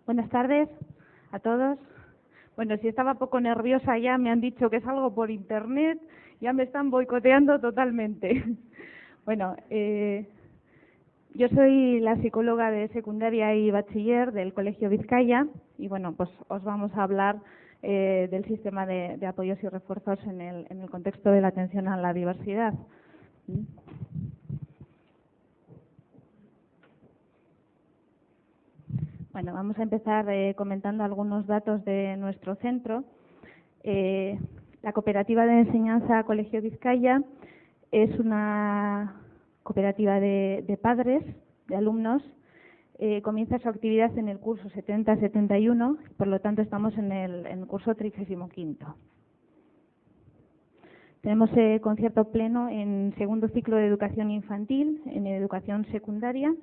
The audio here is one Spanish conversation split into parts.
Buenas tardes a todos. Bueno, si estaba poco nerviosa ya me han dicho que es algo por internet, ya me están boicoteando totalmente. Bueno, yo soy la psicóloga de secundaria y bachiller del Colegio Vizcaya y bueno, pues os vamos a hablar del sistema de apoyos y refuerzos en el contexto de la atención a la diversidad. Bueno, vamos a empezar comentando algunos datos de nuestro centro. La cooperativa de enseñanza Colegio Vizcaya es una cooperativa de padres, de alumnos. Comienza su actividad en el curso 70-71, por lo tanto estamos en el curso 35. Tenemos concierto pleno en segundo ciclo de educación infantil, en educación secundaria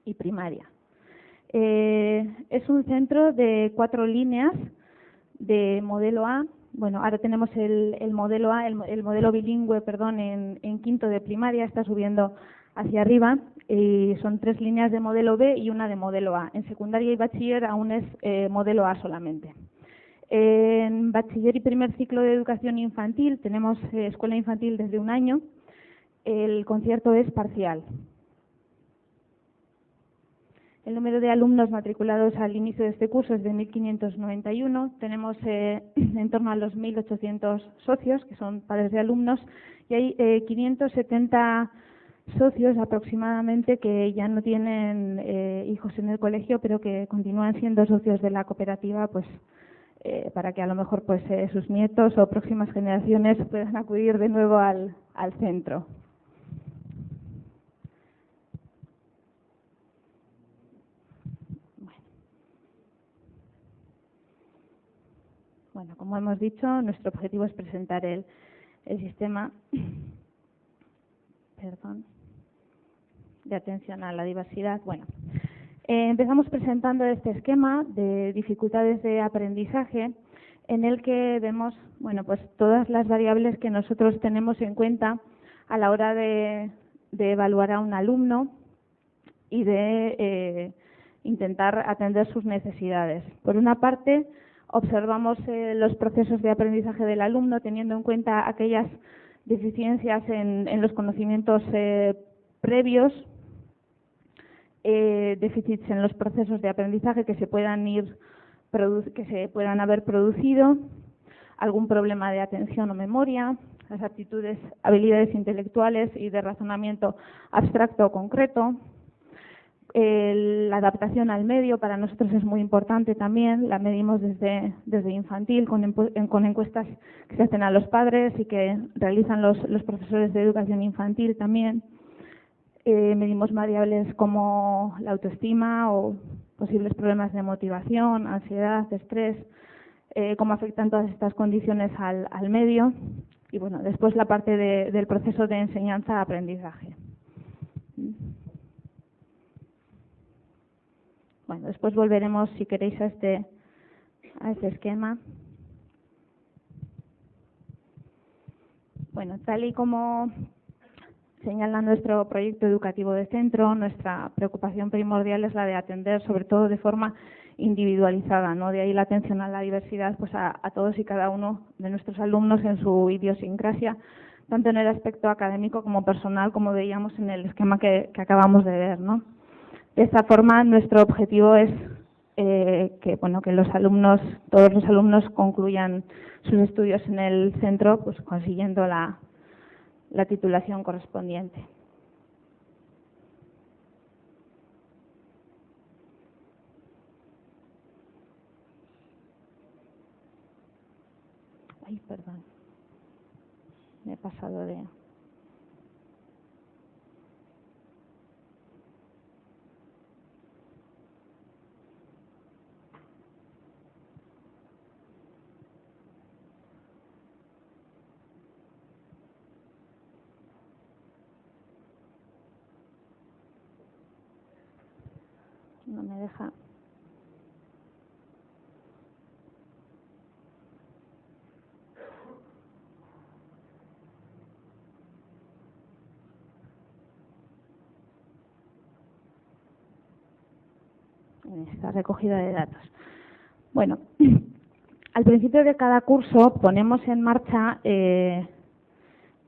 y primaria. Es un centro de 4 líneas de modelo A. Bueno, ahora tenemos el modelo A, el modelo bilingüe, perdón, en quinto de primaria, está subiendo hacia arriba. Y son 3 líneas de modelo B y una de modelo A. En secundaria y bachiller aún es modelo A solamente. En bachiller y primer ciclo de educación infantil tenemos escuela infantil desde 1 año. El concierto es parcial. El número de alumnos matriculados al inicio de este curso es de 1.591. Tenemos en torno a los 1.800 socios, que son padres de alumnos, y hay 570 socios aproximadamente que ya no tienen hijos en el colegio, pero que continúan siendo socios de la cooperativa, pues para que a lo mejor pues sus nietos o próximas generaciones puedan acudir de nuevo al centro. Bueno, como hemos dicho, nuestro objetivo es presentar el sistema de atención a la diversidad. Bueno, empezamos presentando este esquema de dificultades de aprendizaje en el que vemos, bueno, pues todas las variables que nosotros tenemos en cuenta a la hora de evaluar a un alumno y de intentar atender sus necesidades. Por una parte, observamos los procesos de aprendizaje del alumno teniendo en cuenta aquellas deficiencias en los conocimientos previos, déficits en los procesos de aprendizaje que se puedan haber producido, algún problema de atención o memoria, las habilidades intelectuales y de razonamiento abstracto o concreto. La adaptación al medio para nosotros es muy importante también, la medimos desde infantil con encuestas que se hacen a los padres y que realizan los profesores de educación infantil también. Medimos variables como la autoestima o posibles problemas de motivación, ansiedad, estrés, cómo afectan todas estas condiciones al medio y bueno, después la parte del proceso de enseñanza-aprendizaje. Bueno, después volveremos, si queréis, a este esquema. Bueno, tal y como señala nuestro proyecto educativo de centro, nuestra preocupación primordial es la de atender, sobre todo de forma individualizada, ¿no? De ahí la atención a la diversidad, pues a todos y cada uno de nuestros alumnos en su idiosincrasia, tanto en el aspecto académico como personal, como veíamos en el esquema que acabamos de ver, ¿no? De esta forma, nuestro objetivo es que todos los alumnos concluyan sus estudios en el centro, pues consiguiendo la titulación correspondiente. Ay, perdón, me he pasado de... No me deja. en esta recogida de datos. Bueno, al principio de cada curso ponemos en marcha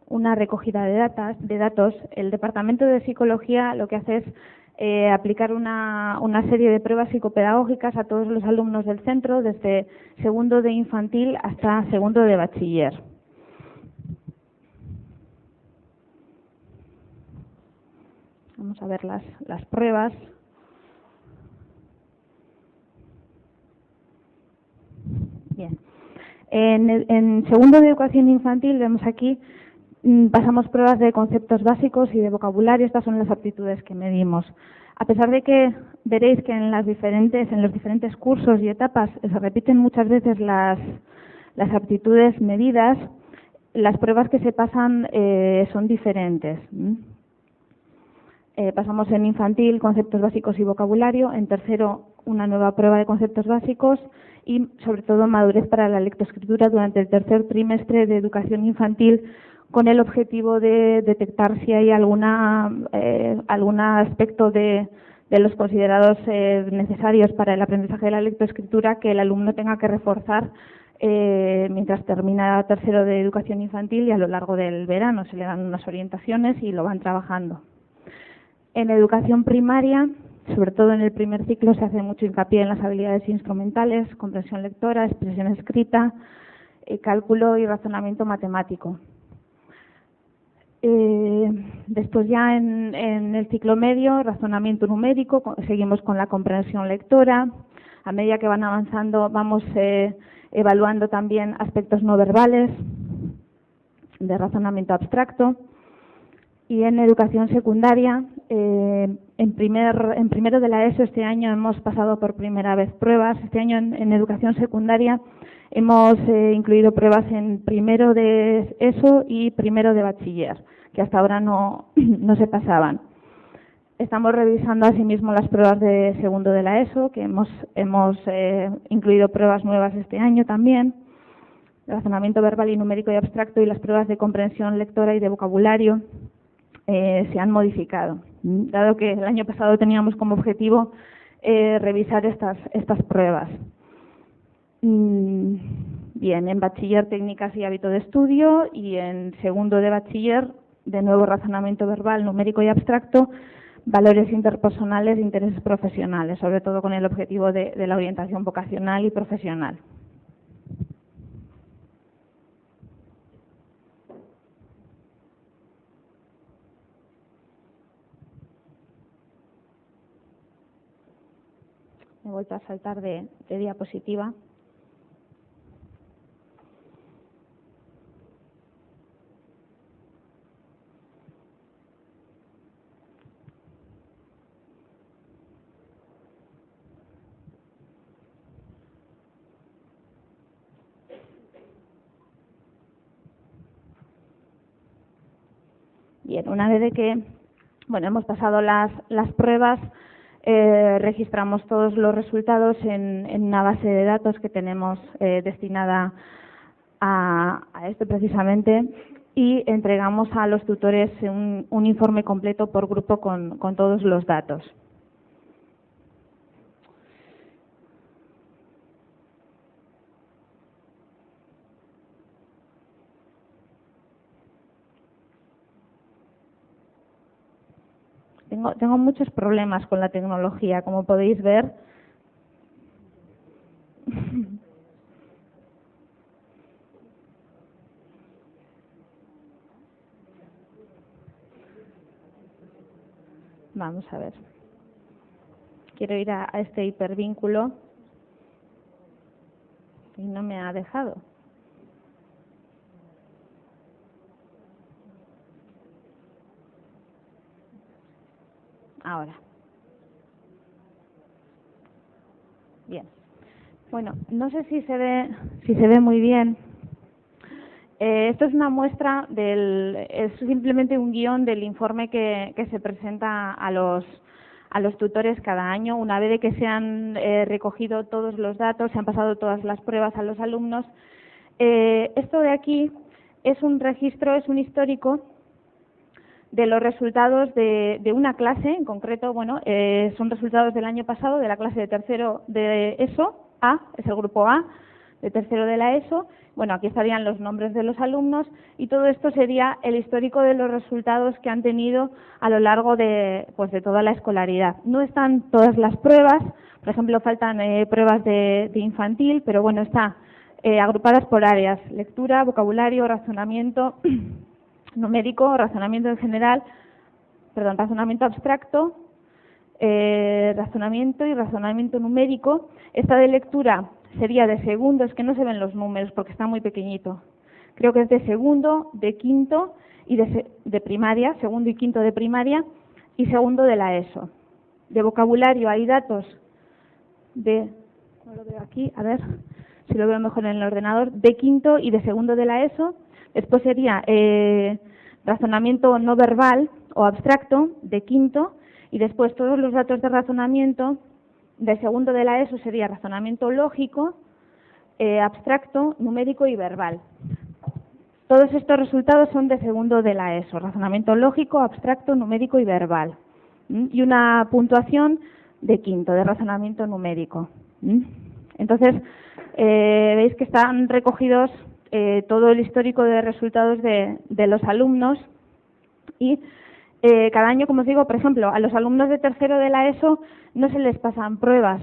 una recogida de datos. El Departamento de Psicología lo que hace es aplicar una serie de pruebas psicopedagógicas a todos los alumnos del centro, desde segundo de infantil hasta segundo de bachiller. Vamos a ver las pruebas. Bien. En segundo de educación infantil vemos aquí, pasamos pruebas de conceptos básicos y de vocabulario. Estas son las aptitudes que medimos. A pesar de que veréis que en los diferentes cursos y etapas se repiten muchas veces las aptitudes medidas, las pruebas que se pasan son diferentes. Pasamos en infantil conceptos básicos y vocabulario, en tercero una nueva prueba de conceptos básicos y sobre todo madurez para la lectoescritura durante el tercer trimestre de educación infantil, con el objetivo de detectar si hay algún aspecto de los considerados necesarios para el aprendizaje de la lectoescritura que el alumno tenga que reforzar mientras termina tercero de educación infantil, y a lo largo del verano se le dan unas orientaciones y lo van trabajando. En educación primaria, sobre todo en el primer ciclo, se hace mucho hincapié en las habilidades instrumentales, comprensión lectora, expresión escrita, cálculo y razonamiento matemático. Después ya en el ciclo medio, razonamiento numérico, seguimos con la comprensión lectora. A medida que van avanzando vamos evaluando también aspectos no verbales de razonamiento abstracto. Y en educación secundaria, en primero de la ESO este año hemos pasado por primera vez pruebas. Este año en educación secundaria hemos incluido pruebas en primero de ESO y primero de bachiller, que hasta ahora no se pasaban. Estamos revisando asimismo las pruebas de segundo de la ESO, que hemos incluido pruebas nuevas este año también, razonamiento verbal y numérico y abstracto, y las pruebas de comprensión lectora y de vocabulario se han modificado, dado que el año pasado teníamos como objetivo revisar estas pruebas. Bien, en bachiller técnicas y hábito de estudio, y en segundo de bachiller de nuevo razonamiento verbal, numérico y abstracto, valores interpersonales e intereses profesionales, sobre todo con el objetivo de la orientación vocacional y profesional. Me he vuelto a saltar de diapositiva. Bien, una vez de que hemos pasado las pruebas, registramos todos los resultados en una base de datos que tenemos destinada a esto precisamente, y entregamos a los tutores un informe completo por grupo con todos los datos. Tengo muchos problemas con la tecnología, como podéis ver. Vamos a ver. Quiero ir a este hipervínculo y no me ha dejado. Ahora. Bien. Bueno, no sé si se ve muy bien. Esto es una muestra es simplemente un guión del informe que se presenta a los tutores cada año, una vez de que se han recogido todos los datos, se han pasado todas las pruebas a los alumnos. Esto de aquí es un registro, es un histórico de los resultados de una clase en concreto. Bueno, son resultados del año pasado de la clase de tercero de ESO, A, es el grupo A, de tercero de la ESO. Bueno, aquí estarían los nombres de los alumnos y todo esto sería el histórico de los resultados que han tenido a lo largo de toda la escolaridad. No están todas las pruebas, por ejemplo, faltan pruebas de infantil, pero bueno, está agrupadas por áreas: lectura, vocabulario, razonamiento numérico, razonamiento en general, razonamiento abstracto, razonamiento y razonamiento numérico. Esta de lectura sería de segundo, es que no se ven los números porque está muy pequeñito. Creo que es de segundo, de quinto y de primaria, segundo y quinto de primaria y segundo de la ESO. De vocabulario hay datos no lo veo aquí, a ver si lo veo mejor en el ordenador, de quinto y de segundo de la ESO. Después sería razonamiento no verbal o abstracto de quinto, y después todos los datos de razonamiento de segundo de la ESO sería razonamiento lógico, abstracto, numérico y verbal. Todos estos resultados son de segundo de la ESO: razonamiento lógico, abstracto, numérico y verbal. Y una puntuación de quinto, de razonamiento numérico. Entonces, veis que están recogidos todo el histórico de resultados de los alumnos, y cada año, como os digo, por ejemplo, a los alumnos de tercero de la ESO no se les pasan pruebas.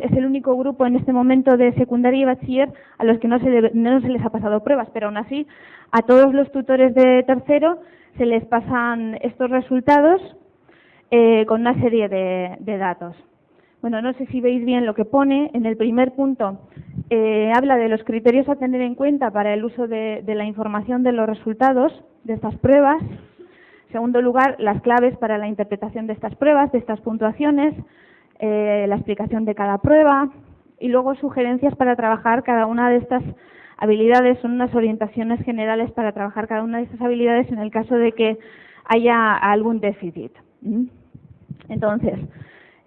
Es el único grupo en este momento de secundaria y bachiller a los que no se les ha pasado pruebas, pero aún así a todos los tutores de tercero se les pasan estos resultados con una serie de datos. Bueno, no sé si veis bien lo que pone. En el primer punto habla de los criterios a tener en cuenta para el uso de la información de los resultados de estas pruebas. En segundo lugar, las claves para la interpretación de estas pruebas, de estas puntuaciones, la explicación de cada prueba y luego sugerencias para trabajar cada una de estas habilidades. Son unas orientaciones generales para trabajar cada una de estas habilidades en el caso de que haya algún déficit. Entonces,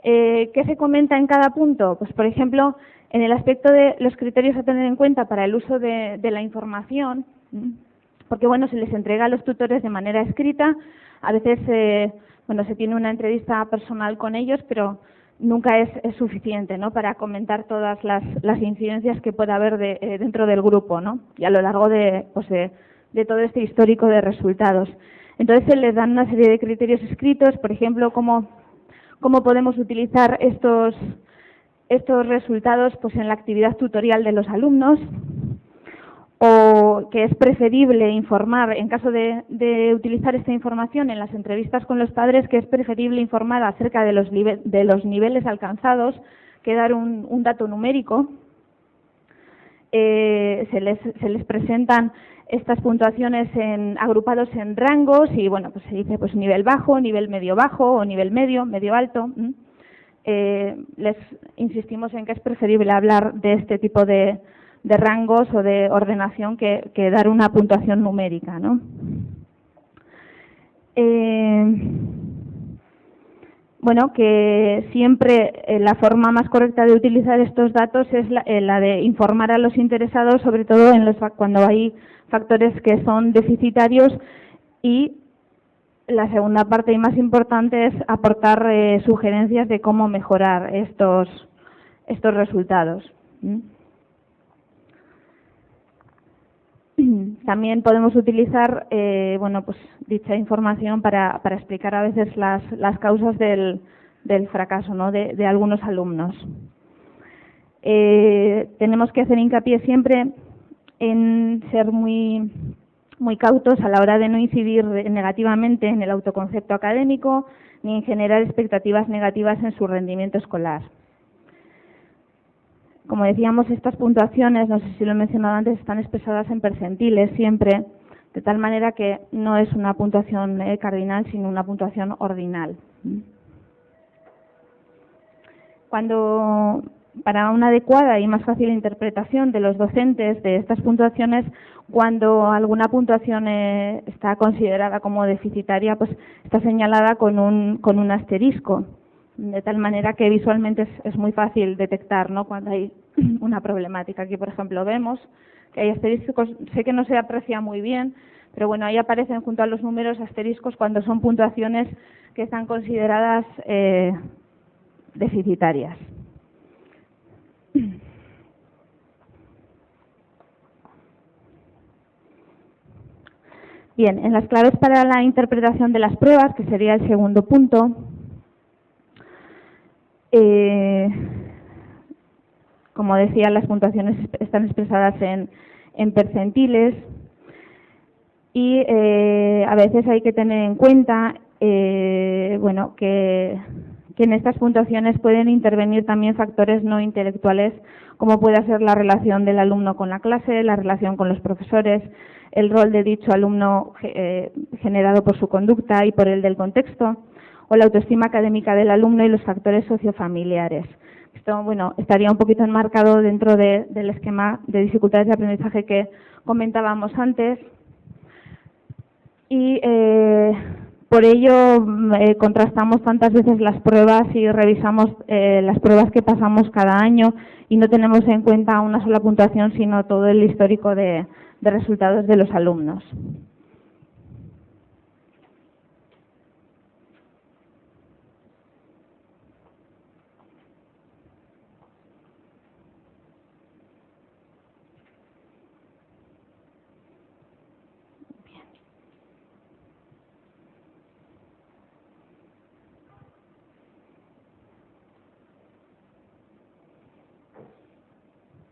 ¿qué se comenta en cada punto? Pues, por ejemplo, en el aspecto de los criterios a tener en cuenta para el uso de la información, porque bueno, se les entrega a los tutores de manera escrita. A veces se tiene una entrevista personal con ellos, pero nunca es suficiente, ¿no?, para comentar todas las incidencias que pueda haber dentro del grupo, ¿no?, y a lo largo de todo este histórico de resultados. Entonces se les dan una serie de criterios escritos, por ejemplo, cómo podemos utilizar estos resultados pues en la actividad tutorial de los alumnos, o que es preferible informar, en caso de utilizar esta información en las entrevistas con los padres, que es preferible informar acerca de los niveles alcanzados que dar un dato numérico. Se les presentan estas puntuaciones agrupados en rangos y bueno, pues se dice pues nivel bajo, nivel medio bajo o nivel medio, medio alto. Les insistimos en que es preferible hablar de este tipo de rangos o de ordenación que dar una puntuación numérica, ¿no? Bueno, que siempre la forma más correcta de utilizar estos datos es la de informar a los interesados, sobre todo cuando hay factores que son deficitarios, y la segunda parte y más importante es aportar sugerencias de cómo mejorar estos resultados. También podemos utilizar dicha información para explicar a veces las causas del fracaso, ¿no?, de algunos alumnos. Tenemos que hacer hincapié siempre en ser muy cautos a la hora de no incidir negativamente en el autoconcepto académico ni en generar expectativas negativas en su rendimiento escolar. Como decíamos, estas puntuaciones, no sé si lo he mencionado antes, están expresadas en percentiles siempre, de tal manera que no es una puntuación cardinal, sino una puntuación ordinal. Para una adecuada y más fácil interpretación de los docentes de estas puntuaciones, cuando alguna puntuación está considerada como deficitaria, pues está señalada con un asterisco, de tal manera que visualmente es muy fácil detectar, ¿no?, cuando hay una problemática. Aquí, por ejemplo, vemos que hay asteriscos. Sé que no se aprecia muy bien, Pero bueno, ahí aparecen junto a los números asteriscos cuando son puntuaciones que están consideradas deficitarias. Bien, en las claves para la interpretación de las pruebas, que sería el segundo punto, como decía, las puntuaciones están expresadas en percentiles y a veces hay que tener en cuenta bueno, que en estas puntuaciones pueden intervenir también factores no intelectuales, como puede ser la relación del alumno con la clase, la relación con los profesores, el rol de dicho alumno generado por su conducta y por el del contexto, o la autoestima académica del alumno y los factores sociofamiliares. Esto, bueno, estaría un poquito enmarcado dentro del esquema de dificultades de aprendizaje que comentábamos antes. Y por ello contrastamos tantas veces las pruebas y revisamos las pruebas que pasamos cada año y no tenemos en cuenta una sola puntuación, sino todo el histórico de resultados de los alumnos.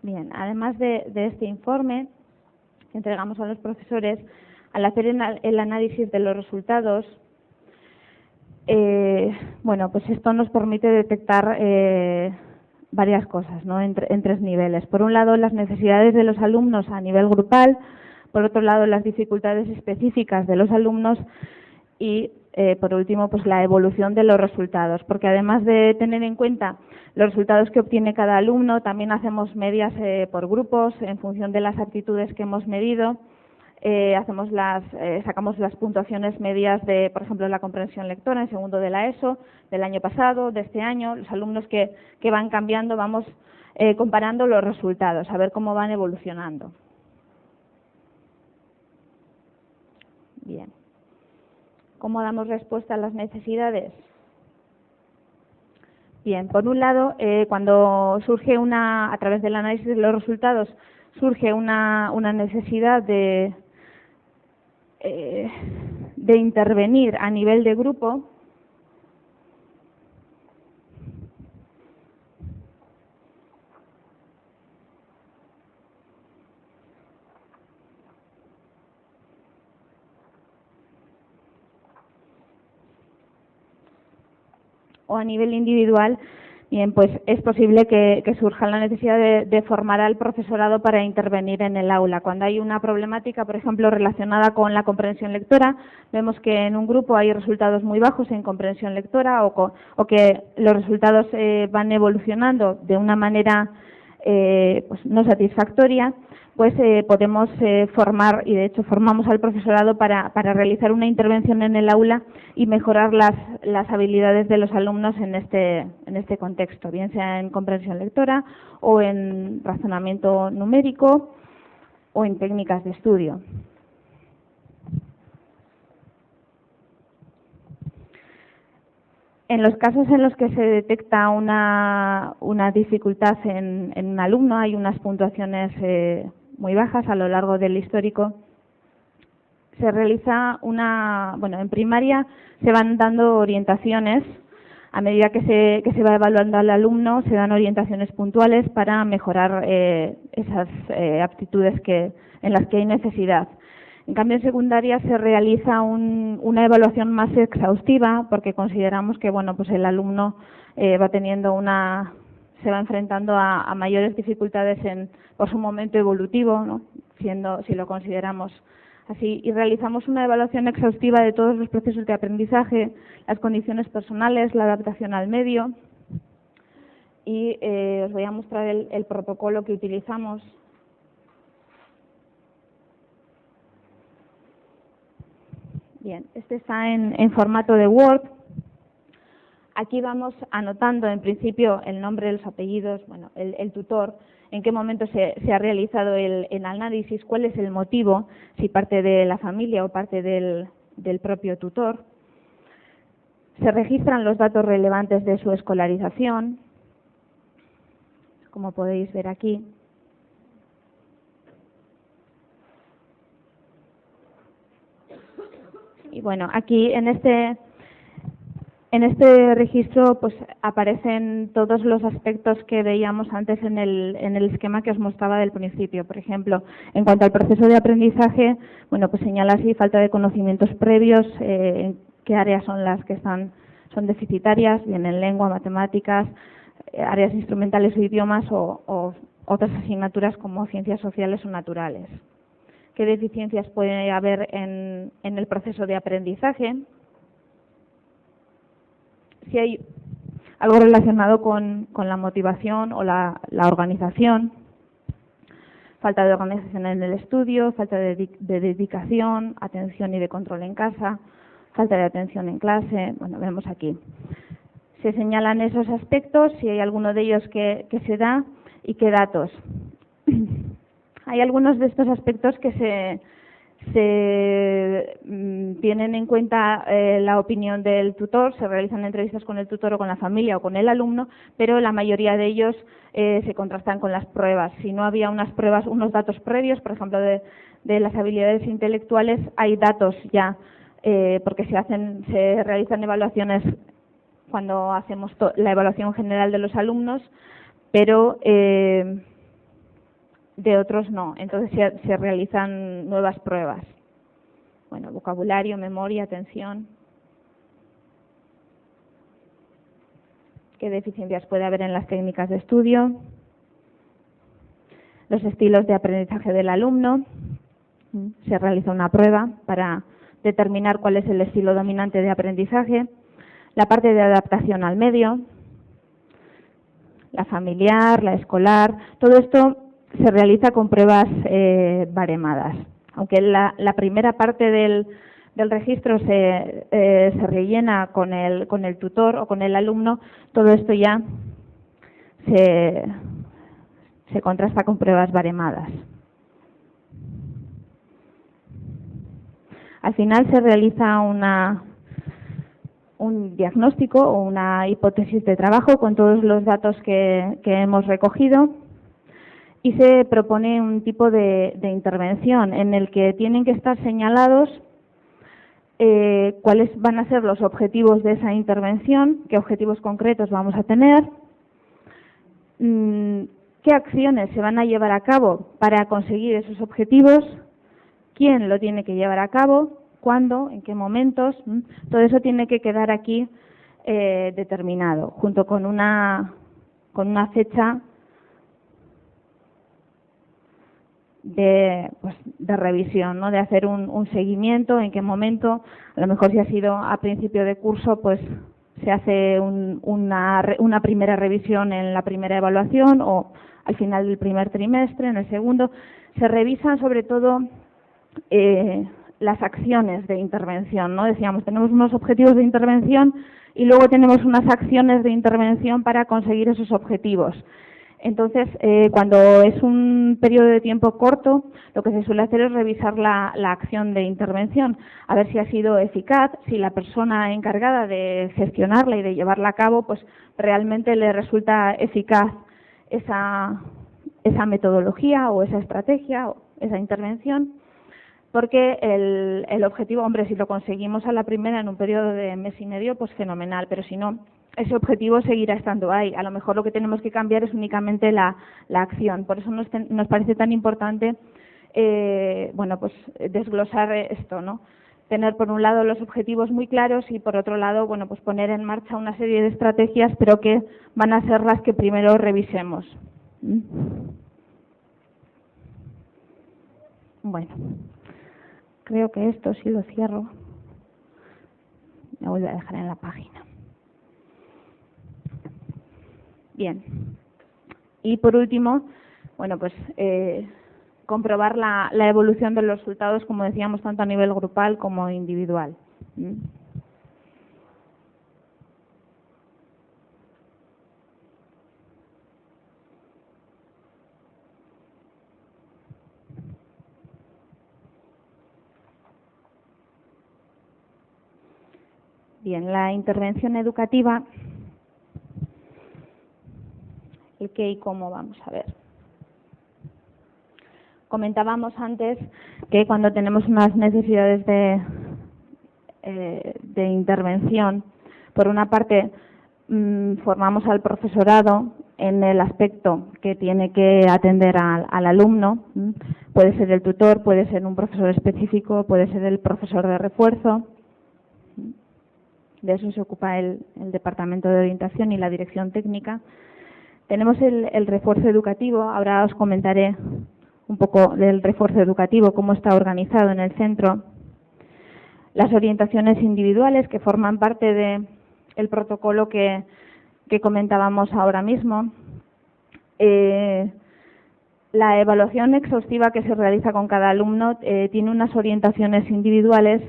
Bien, además de este informe que entregamos a los profesores, al hacer el análisis de los resultados, bueno, pues esto nos permite detectar varias cosas, ¿no? en tres niveles. Por un lado, las necesidades de los alumnos a nivel grupal, por otro lado, las dificultades específicas de los alumnos y, por último, pues la evolución de los resultados, porque además de tener en cuenta los resultados que obtiene cada alumno, también hacemos medias por grupos en función de las aptitudes que hemos medido. Sacamos las puntuaciones medias de, por ejemplo, la comprensión lectora en segundo de la ESO, del año pasado, de este año. Los alumnos que van cambiando, vamos comparando los resultados, a ver cómo van evolucionando. Bien. ¿Cómo damos respuesta a las necesidades? Bien, por un lado, cuando surge a través del análisis de los resultados, surge una necesidad de intervenir a nivel de grupo, o a nivel individual, bien, pues es posible que surja la necesidad de formar al profesorado para intervenir en el aula. Cuando hay una problemática, por ejemplo, relacionada con la comprensión lectora, vemos que en un grupo hay resultados muy bajos en comprensión lectora o que los resultados van evolucionando de una manera pues no satisfactoria, pues podemos formar, y de hecho formamos al profesorado para realizar una intervención en el aula y mejorar las habilidades de los alumnos en este contexto, bien sea en comprensión lectora o en razonamiento numérico o en técnicas de estudio. En los casos en los que se detecta una dificultad en un alumno, hay unas puntuaciones muy bajas a lo largo del histórico, se realiza en primaria se van dando orientaciones, a medida que se va evaluando al alumno, se dan orientaciones puntuales para mejorar esas aptitudes en las que hay necesidad. En cambio, en secundaria se realiza una evaluación más exhaustiva porque consideramos que pues el alumno va teniendo se va enfrentando a mayores dificultades por su momento evolutivo, ¿no? Si lo consideramos así, y realizamos una evaluación exhaustiva de todos los procesos de aprendizaje, las condiciones personales, la adaptación al medio, y os voy a mostrar el protocolo que utilizamos. Bien, este está en formato de Word. Aquí vamos anotando en principio el nombre, los apellidos, el tutor, en qué momento se ha realizado el análisis, cuál es el motivo, si parte de la familia o parte del propio tutor. Se registran los datos relevantes de su escolarización, como podéis ver aquí. Y bueno, aquí en este registro pues aparecen todos los aspectos que veíamos antes en el esquema que os mostraba del principio. Por ejemplo, en cuanto al proceso de aprendizaje, bueno, pues señala así falta de conocimientos previos, en qué áreas son las que son deficitarias, bien en lengua, matemáticas, áreas instrumentales o idiomas o otras asignaturas como ciencias sociales o naturales. ¿Qué deficiencias puede haber en el proceso de aprendizaje? Si hay algo relacionado con la motivación o la organización, falta de organización en el estudio, falta de dedicación, atención y de control en casa, falta de atención en clase, bueno, vemos aquí. Se señalan esos aspectos, si hay alguno de ellos que se da y qué datos. Hay algunos de estos aspectos que se tienen en cuenta la opinión del tutor, se realizan entrevistas con el tutor o con la familia o con el alumno, pero la mayoría de ellos se contrastan con las pruebas. Si no había unas pruebas, unos datos previos, por ejemplo, de las habilidades intelectuales, hay datos ya, porque se realizan evaluaciones cuando hacemos la evaluación general de los alumnos, pero de otros no, entonces se realizan nuevas pruebas. Bueno, vocabulario, memoria, atención. ¿Qué deficiencias puede haber en las técnicas de estudio? Los estilos de aprendizaje del alumno. Se realiza una prueba para determinar cuál es el estilo dominante de aprendizaje. La parte de adaptación al medio, la familiar, la escolar, todo esto se realiza con pruebas baremadas. Aunque la primera parte del registro se rellena con el tutor o con el alumno, todo esto ya se contrasta con pruebas baremadas. Al final se realiza un diagnóstico o una hipótesis de trabajo con todos los datos que hemos recogido y se propone un tipo de intervención en el que tienen que estar señalados cuáles van a ser los objetivos de esa intervención, qué objetivos concretos vamos a tener, qué acciones se van a llevar a cabo para conseguir esos objetivos, quién lo tiene que llevar a cabo, cuándo, en qué momentos. Todo eso tiene que quedar aquí determinado, junto con una fecha de revisión, ¿no? De hacer un seguimiento, en qué momento, a lo mejor si ha sido a principio de curso, pues se hace una primera revisión en la primera evaluación o al final del primer trimestre, en el segundo. Se revisan sobre todo las acciones de intervención, ¿no? Decíamos, tenemos unos objetivos de intervención y luego tenemos unas acciones de intervención para conseguir esos objetivos. Entonces, cuando es un periodo de tiempo corto, lo que se suele hacer es revisar la acción de intervención, a ver si ha sido eficaz, si la persona encargada de gestionarla y de llevarla a cabo, pues realmente le resulta eficaz esa metodología o esa estrategia o esa intervención, porque el objetivo, hombre, si lo conseguimos a la primera en un periodo de mes y medio, pues fenomenal, pero si no, ese objetivo seguirá estando ahí. A lo mejor lo que tenemos que cambiar es únicamente la acción. Por eso nos parece tan importante pues desglosar esto, ¿no? Tener por un lado los objetivos muy claros y por otro lado, bueno, pues poner en marcha una serie de estrategias, pero que van a ser las que primero revisemos. Bueno, creo que esto sí lo cierro. Me vuelvo a dejar en la página. Bien. Y por último, bueno, pues comprobar la evolución de los resultados, como decíamos, tanto a nivel grupal como individual. Bien, la intervención educativa, el qué y cómo, vamos a ver. Comentábamos antes que cuando tenemos unas necesidades de intervención, por una parte formamos al profesorado en el aspecto que tiene que atender al alumno, puede ser el tutor, puede ser un profesor específico, puede ser el profesor de refuerzo. De eso se ocupa el Departamento de Orientación y la Dirección Técnica. Tenemos el refuerzo educativo. Ahora os comentaré un poco del refuerzo educativo, cómo está organizado en el centro. Las orientaciones individuales, que forman parte del protocolo que comentábamos ahora mismo. La evaluación exhaustiva que se realiza con cada alumno tiene unas orientaciones individuales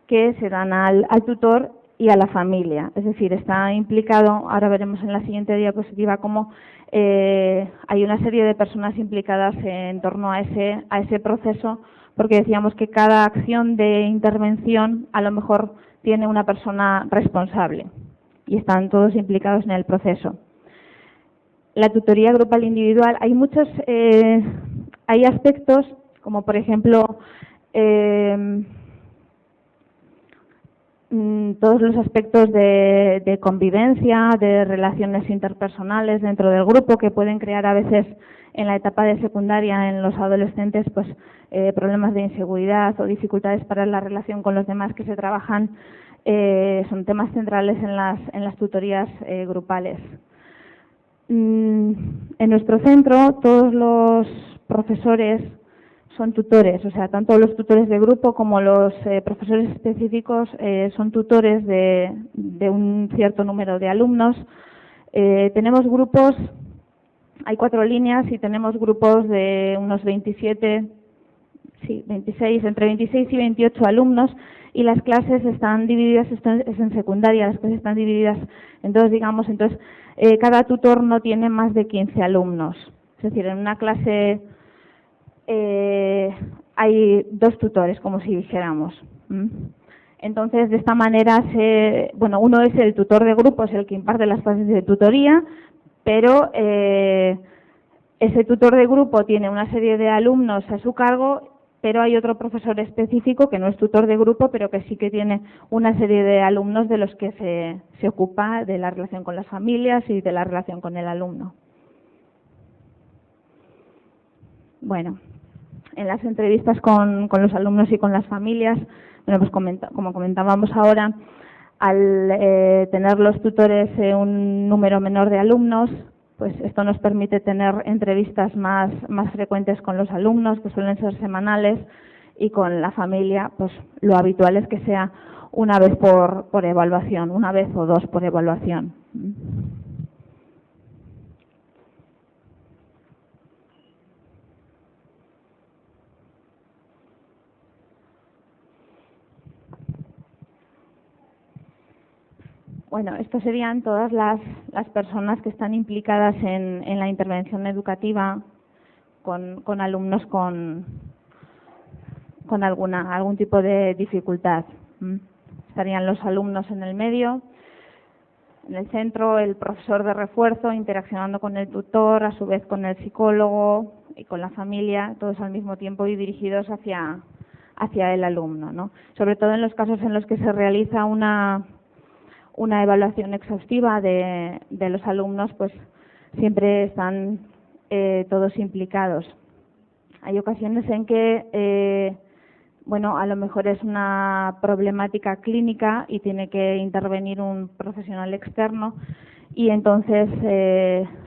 que se dan al tutor y a la familia. Es decir, está implicado, ahora veremos en la siguiente diapositiva cómo hay una serie de personas implicadas en torno a ese proceso, porque decíamos que cada acción de intervención a lo mejor tiene una persona responsable y están todos implicados en el proceso. La tutoría grupal individual, hay aspectos como por ejemplo todos los aspectos de convivencia, de relaciones interpersonales dentro del grupo que pueden crear a veces en la etapa de secundaria en los adolescentes pues problemas de inseguridad o dificultades para la relación con los demás que se trabajan, son temas centrales en las tutorías grupales. En nuestro centro todos los profesores son tutores, o sea, tanto los tutores de grupo como los profesores específicos son tutores de un cierto número de alumnos. Tenemos grupos, hay 4 líneas y tenemos grupos de unos 26, entre 26 y 28 alumnos, y las clases están divididas, esto es en secundaria, las clases están divididas en dos, digamos, entonces cada tutor no tiene más de 15 alumnos, es decir, en una clase hay 2 tutores, como si dijéramos. Entonces, de esta manera, uno es el tutor de grupo, es el que imparte las clases de tutoría, pero ese tutor de grupo tiene una serie de alumnos a su cargo, pero hay otro profesor específico que no es tutor de grupo, pero que sí que tiene una serie de alumnos de los que se ocupa de la relación con las familias y de la relación con el alumno. Bueno, en las entrevistas con los alumnos y con las familias, bueno, pues como comentábamos ahora, al tener los tutores un número menor de alumnos, pues esto nos permite tener entrevistas más frecuentes con los alumnos, que suelen ser semanales, y con la familia, pues lo habitual es que sea una vez por evaluación, una vez o 2 por evaluación. Bueno, estos serían todas las personas que están implicadas en la intervención educativa con alumnos con algún tipo de dificultad. Estarían los alumnos en el medio, en el centro el profesor de refuerzo interaccionando con el tutor, a su vez con el psicólogo y con la familia, todos al mismo tiempo y dirigidos hacia el alumno, ¿no? Sobre todo en los casos en los que se realiza una evaluación exhaustiva de los alumnos, pues siempre están todos implicados. Hay ocasiones en que, a lo mejor es una problemática clínica y tiene que intervenir un profesional externo y entonces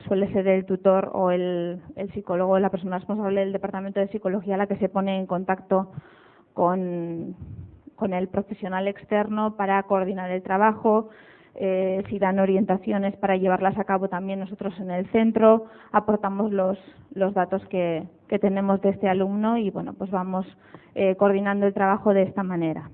suele ser el tutor o el psicólogo, la persona responsable del departamento de psicología la que se pone en contacto con el profesional externo para coordinar el trabajo, si dan orientaciones para llevarlas a cabo también nosotros en el centro, aportamos los datos que tenemos de este alumno y bueno, pues vamos coordinando el trabajo de esta manera.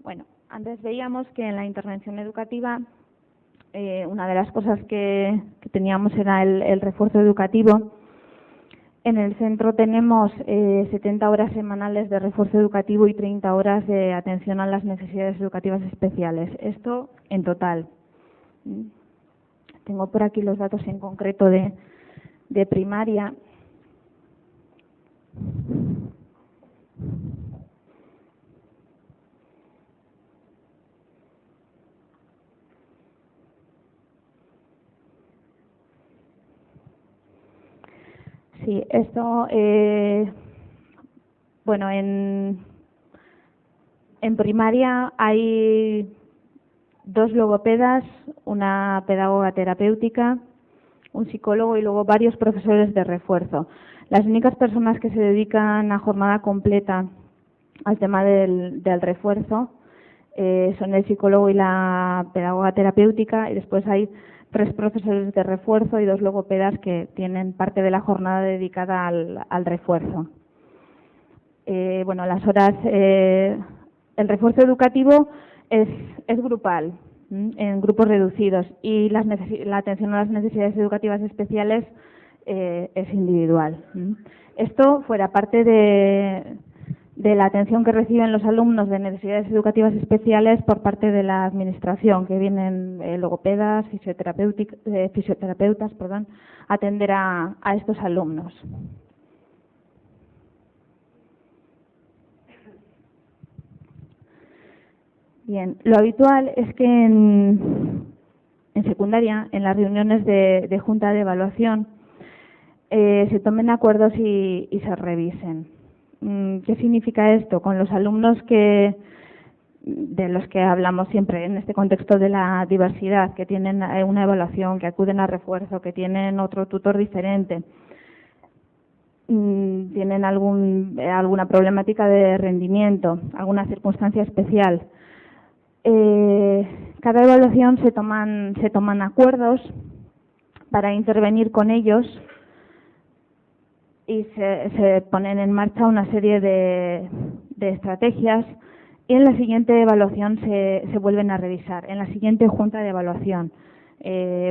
Bueno, antes veíamos que en la intervención educativa una de las cosas que teníamos era el refuerzo educativo. En el centro tenemos 70 horas semanales de refuerzo educativo y 30 horas de atención a las necesidades educativas especiales. Esto en total. Tengo por aquí los datos en concreto de primaria. Sí, esto, bueno, en primaria hay 2 logopedas, una pedagoga terapéutica, un psicólogo y luego varios profesores de refuerzo. Las únicas personas que se dedican a jornada completa al tema del refuerzo son el psicólogo y la pedagoga terapéutica, y después hay 3 profesores de refuerzo y 2 logopedas que tienen parte de la jornada dedicada al refuerzo. Bueno, las horas, el refuerzo educativo es grupal, en grupos reducidos, y la atención a las necesidades educativas especiales es individual. Esto fuera parte de la atención que reciben los alumnos de necesidades educativas especiales por parte de la administración, que vienen logopedas, fisioterapeutas, a atender a estos alumnos. Bien, lo habitual es que en secundaria, en las reuniones de junta de evaluación, se tomen acuerdos y se revisen. ¿Qué significa esto? Con los alumnos de los que hablamos siempre en este contexto de la diversidad, que tienen una evaluación, que acuden a refuerzo, que tienen otro tutor diferente, tienen alguna problemática de rendimiento, alguna circunstancia especial. Cada evaluación se toman acuerdos para intervenir con ellos y se ponen en marcha una serie de estrategias, y en la siguiente evaluación se vuelven a revisar, en la siguiente junta de evaluación.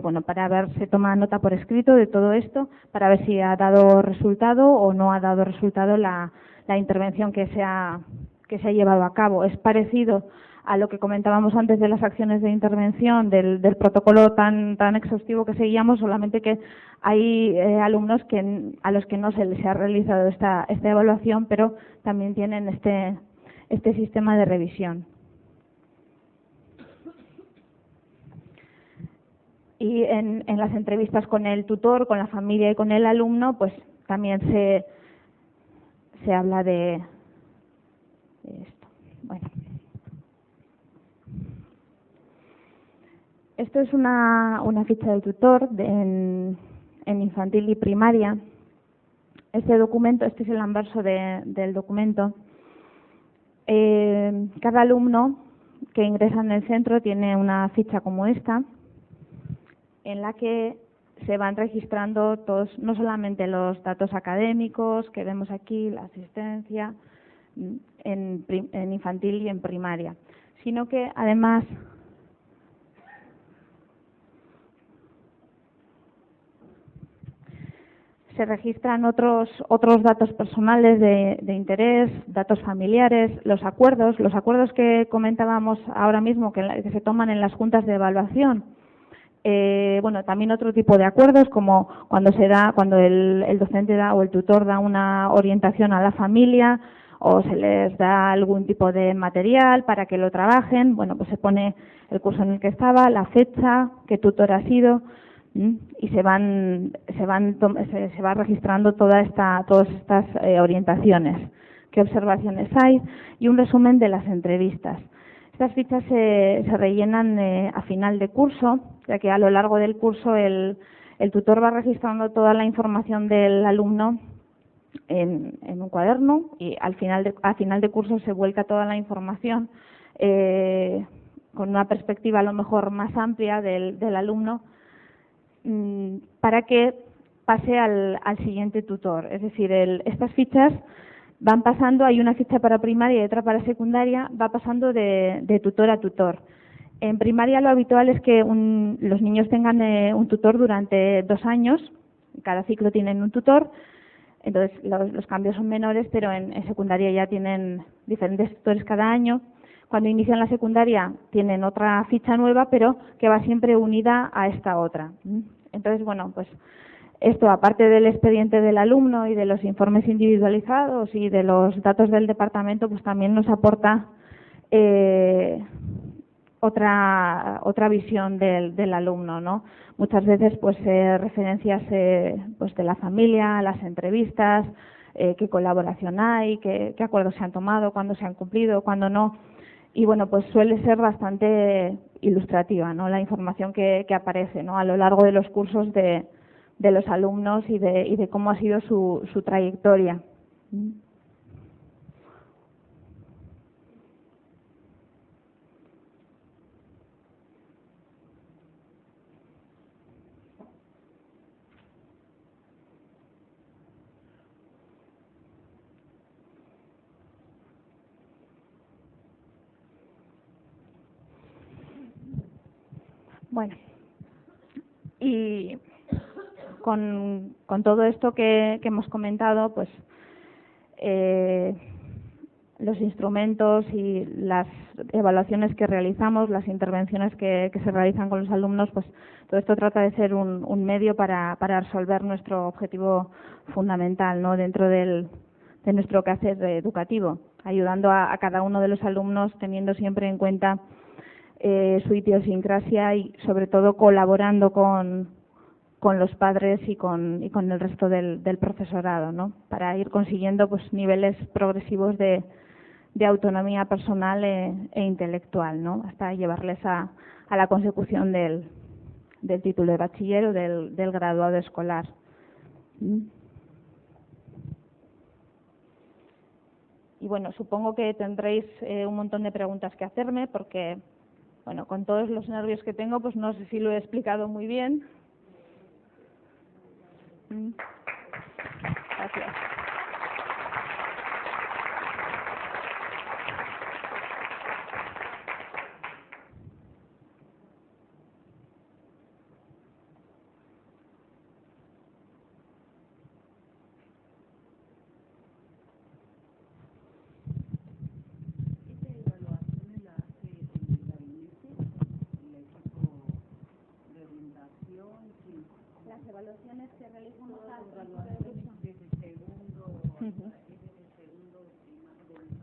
Bueno, para ver, se toma nota por escrito de todo esto, para ver si ha dado resultado o no ha dado resultado la intervención que se ha llevado a cabo. Es parecido a lo que comentábamos antes de las acciones de intervención, del protocolo tan exhaustivo que seguíamos, solamente que hay alumnos a los que no se les ha realizado esta evaluación, pero también tienen este sistema de revisión. Y en las entrevistas con el tutor, con la familia y con el alumno, pues también se habla de esto. Bueno. Esto es una ficha del tutor en infantil y primaria. Este es el anverso del documento. Cada alumno que ingresa en el centro tiene una ficha como esta, en la que se van registrando todos, no solamente los datos académicos que vemos aquí, la asistencia en infantil y en primaria, sino que además se registran otros datos personales de interés, datos familiares, los acuerdos que comentábamos ahora mismo que se toman en las juntas de evaluación. Bueno, también otro tipo de acuerdos, como cuando el docente da o el tutor da una orientación a la familia o se les da algún tipo de material para que lo trabajen. Bueno, pues se pone el curso en el que estaba, la fecha, qué tutor ha sido, y se va registrando todas estas orientaciones, qué observaciones hay y un resumen de las entrevistas. Estas fichas se rellenan a final de curso, ya que a lo largo del curso el tutor va registrando toda la información del alumno en un cuaderno, y a final de curso se vuelca toda la información con una perspectiva a lo mejor más amplia del alumno, para que pase al siguiente tutor. Es decir, estas fichas van pasando, hay una ficha para primaria y otra para secundaria, va pasando de tutor a tutor. En primaria lo habitual es que los niños tengan un tutor durante 2 años, cada ciclo tienen un tutor, entonces los cambios son menores, pero en secundaria ya tienen diferentes tutores cada año. Cuando inician la secundaria tienen otra ficha nueva, pero que va siempre unida a esta otra. Entonces, bueno, pues esto, aparte del expediente del alumno y de los informes individualizados y de los datos del departamento, pues también nos aporta otra visión del alumno, ¿no? Muchas veces, pues, referencias pues de la familia, las entrevistas, qué colaboración hay, qué acuerdos se han tomado, cuándo se han cumplido, cuándo no. Y bueno, pues suele ser bastante ilustrativa, ¿no? La información que aparece, ¿no? A lo largo de los cursos de los alumnos y de cómo ha sido su trayectoria. Bueno, y con todo esto que hemos comentado, pues los instrumentos y las evaluaciones que realizamos, las intervenciones que se realizan con los alumnos, pues todo esto trata de ser un medio para resolver nuestro objetivo fundamental, ¿no? Dentro de nuestro quehacer educativo, ayudando a cada uno de los alumnos, teniendo siempre en cuenta su idiosincrasia y sobre todo colaborando con los padres y con el resto del profesorado, ¿no? Para ir consiguiendo pues niveles progresivos de autonomía personal e intelectual, ¿no? Hasta llevarles a la consecución del título de bachiller o del graduado escolar. Y bueno, supongo que tendréis un montón de preguntas que hacerme porque, bueno, con todos los nervios que tengo, pues no sé si lo he explicado muy bien. Gracias. Las evaluaciones que realizamos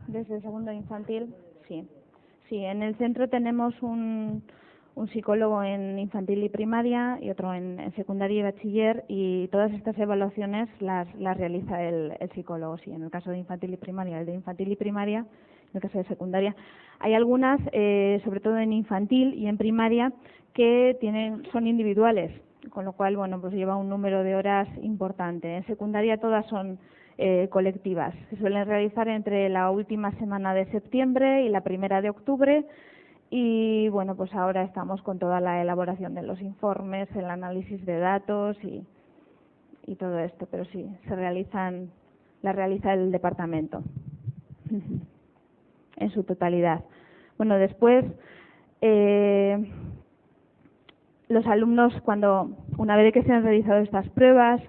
desde el segundo infantil, sí. Sí, en el centro tenemos un psicólogo en infantil y primaria y otro en secundaria y bachiller, y todas estas evaluaciones las realiza el psicólogo, sí. En el caso de infantil y primaria, el de infantil y primaria, en el caso de secundaria. Hay algunas, sobre todo en infantil y en primaria, que son individuales, con lo cual, bueno, pues lleva un número de horas importante. En secundaria todas son colectivas. Se suelen realizar entre la última semana de septiembre y la primera de octubre, y bueno, pues ahora estamos con toda la elaboración de los informes, el análisis de datos y todo esto, pero sí, la realiza el departamento en su totalidad. Bueno, después los alumnos, una vez que se han realizado estas pruebas,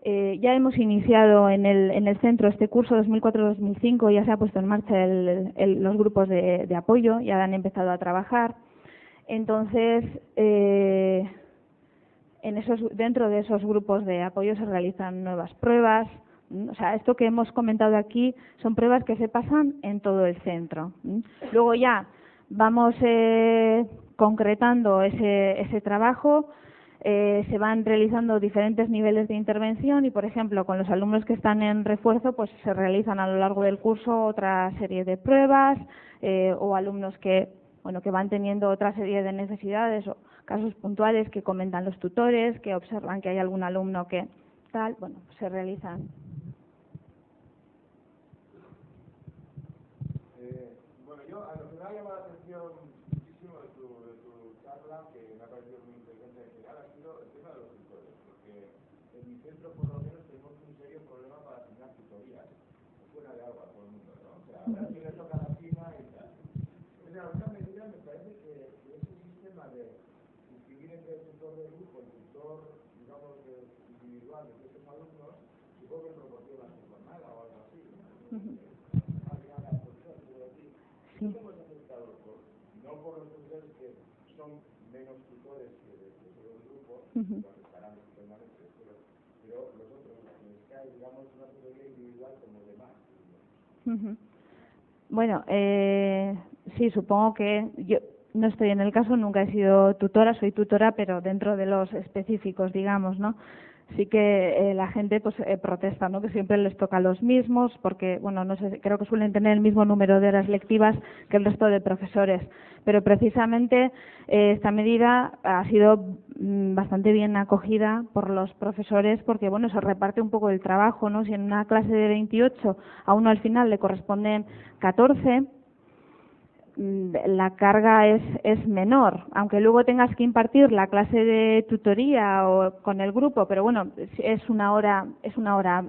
ya hemos iniciado en el centro este curso 2004-2005, ya se ha puesto en marcha los grupos de apoyo, ya han empezado a trabajar. Entonces, dentro de esos grupos de apoyo se realizan nuevas pruebas. O sea, esto que hemos comentado aquí son pruebas que se pasan en todo el centro. Luego ya vamos concretando ese trabajo. Se van realizando diferentes niveles de intervención y, por ejemplo, con los alumnos que están en refuerzo, pues se realizan a lo largo del curso otra serie de pruebas, o alumnos que van teniendo otra serie de necesidades o casos puntuales que comentan los tutores, que observan que hay algún alumno que tal, bueno, se realizan. Bueno, yo a lo que me ha llamado la atención muchísimo de tu charla, que me ha parecido muy interesante en general, ha sido el tema de los tutores, porque en mi centro por lo menos tenemos un serio problema para asignar tutorías. Fuera de agua todo el mundo, ¿no? O sea, a ver a quién le toca la cima y tal. Entonces, en alguna medida me parece que es tutor, digamos, individual de estos alumnos, supongo que proporciona su jornada o algo así, ¿no? Al final la profesora, quiero decir, Sí. ¿cómo es afectado no por los profesores que son menos tutores que todo el grupo, donde estarán estupendamente, pero los otros, les cae, digamos, una tutoría individual como demás? Bueno, sí, supongo que yo no estoy en el caso, nunca he sido tutora, soy tutora, pero dentro de los específicos, digamos, ¿no? Sí que la gente pues protesta, ¿no? Que siempre les toca a los mismos, porque, bueno, no sé, creo que suelen tener el mismo número de horas lectivas que el resto de profesores, pero precisamente esta medida ha sido bastante bien acogida por los profesores, porque, bueno, se reparte un poco el trabajo, ¿no? Si en una clase de 28 a uno al final le corresponden 14, la carga es menor, aunque luego tengas que impartir la clase de tutoría o con el grupo, pero bueno, es una hora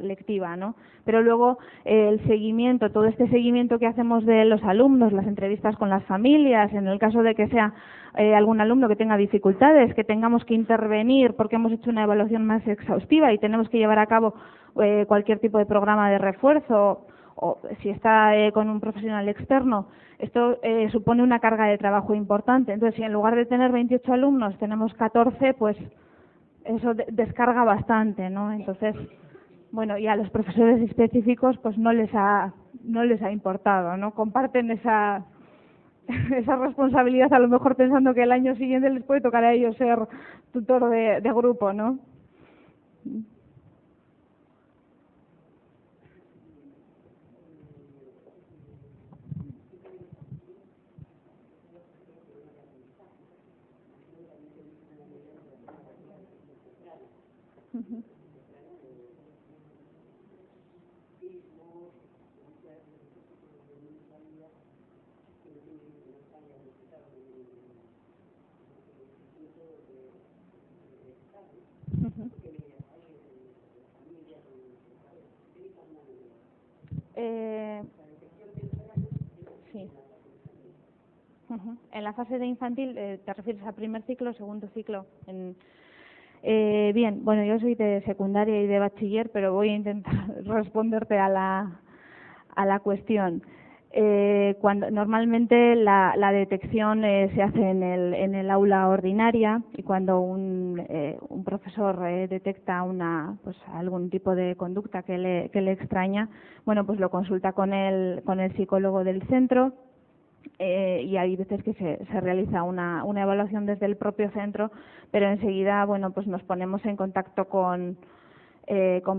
lectiva, ¿no? Pero luego el seguimiento, todo este seguimiento que hacemos de los alumnos, las entrevistas con las familias, en el caso de que sea algún alumno que tenga dificultades, que tengamos que intervenir porque hemos hecho una evaluación más exhaustiva y tenemos que llevar a cabo cualquier tipo de programa de refuerzo, o si está con un profesional externo, esto supone una carga de trabajo importante. Entonces, si en lugar de tener 28 alumnos tenemos 14, pues eso descarga bastante, ¿no? Entonces, bueno, y a los profesores específicos pues no les ha importado, ¿no? Comparten esa responsabilidad, a lo mejor pensando que el año siguiente les puede tocar a ellos ser tutor de grupo, ¿no? Sí. En la fase de infantil, ¿te refieres a primer ciclo o segundo ciclo? Bien, bueno, yo soy de secundaria y de bachiller, pero voy a intentar responderte a la cuestión. Cuando normalmente la detección se hace en el aula ordinaria, y cuando un profesor detecta algún tipo de conducta que le extraña, bueno, pues lo consulta con el psicólogo del centro. Y hay veces que se realiza una evaluación desde el propio centro, pero enseguida, bueno, pues nos ponemos en contacto con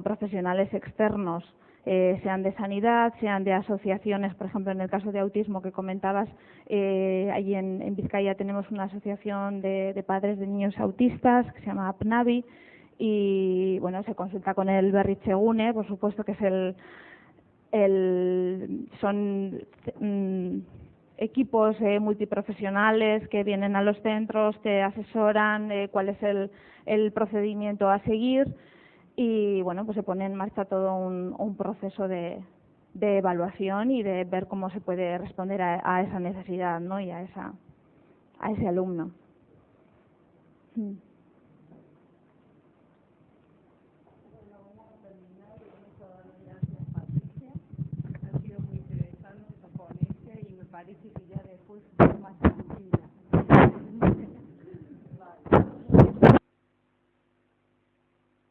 profesionales externos, sean de sanidad, sean de asociaciones. Por ejemplo, en el caso de autismo que comentabas, allí en Vizcaya tenemos una asociación de padres de niños autistas que se llama APNAVI, y bueno, se consulta con el Berritzegune, por supuesto, que es son equipos multiprofesionales que vienen a los centros, te asesoran cuál es el procedimiento a seguir, y bueno, pues se pone en marcha todo un proceso de evaluación y de ver cómo se puede responder a esa necesidad, ¿no? Y a ese alumno. Ha sido muy interesante esta ponencia y me parece que ya después más